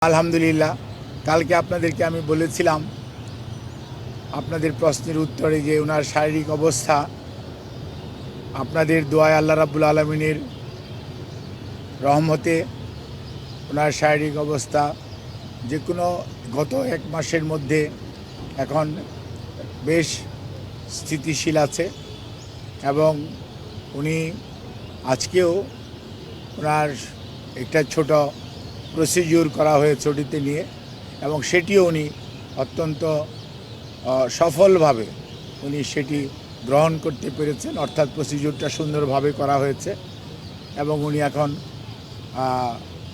আলহামদুলিল্লাহ, কালকে আপনাদেরকে আমি বলেছিলাম আপনাদের প্রশ্নের উত্তরে যে ওনার শারীরিক অবস্থা আপনাদের দোয়ায় আল্লাহ রাব্বুল আলামিনের রহমতে ওনার শারীরিক অবস্থা যে কোনো গত এক মাসের মধ্যে এখন বেশ স্থিতিশীল আছে এবং উনি আজকেও ওনার একটা ছোট প্রসিডিউর করা হয়েছে ওটিতে নিয়ে এবং সেটিও উনি অত্যন্ত সফলভাবে উনি সেটি গ্রহণ করতে পেরেছেন, অর্থাৎ প্রসিডিউরটা সুন্দরভাবে করা হয়েছে এবং উনি এখন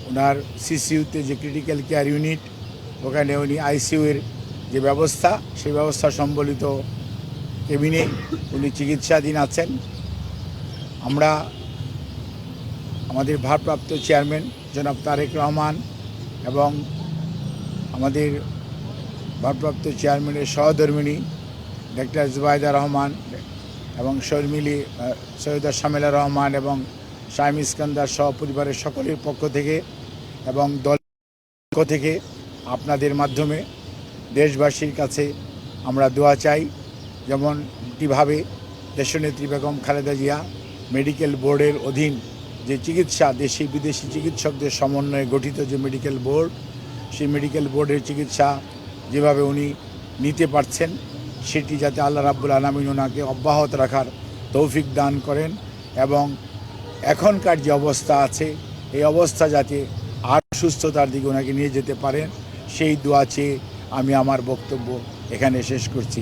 ওনার সিসিইউতে যে ক্রিটিক্যাল কেয়ার ইউনিট ওখানে উনি আইসিইউয়ের যে ব্যবস্থা সেই ব্যবস্থা সম্বলিত কেবিনে উনি চিকিৎসাধীন আছেন। আমরা আমাদের ভারপ্রাপ্ত চেয়ারম্যান জনাব তারেক রহমান এবং আমাদের ভারপ্রাপ্ত চেয়ারম্যানের সহধর্মিণী ডাক্তার জুবাইদা রহমান এবং সৈয়দা শামিলা রহমান এবং শাইম ইস্কান্দার সহ পরিবারের সকলের পক্ষ থেকে এবং দলের পক্ষ থেকে আপনাদের মাধ্যমে দেশবাসীর কাছে আমরা দোয়া চাই, যেমনটিভাবে দেশনেত্রী বেগম খালেদা জিয়া মেডিকেল বোর্ডের অধীন যে চিকিৎসা দেশি বিদেশি চিকিৎসকদের সমন্বয়ে গঠিত যে মেডিকেল বোর্ড, সেই মেডিকেল বোর্ডের চিকিৎসা যেভাবে উনি নিতে পারছেন সেটি যাতে আল্লাহ রাব্বুল আলামিন ওনাকে অব্যাহত রাখার তৌফিক দান করেন এবং এখনকার যে অবস্থা আছে এই অবস্থা যাতে আর সুস্থতার দিকে ওনাকে নিয়ে যেতে পারেন সেই দোয়া চেয়ে আমি আমার বক্তব্য এখানে শেষ করছি।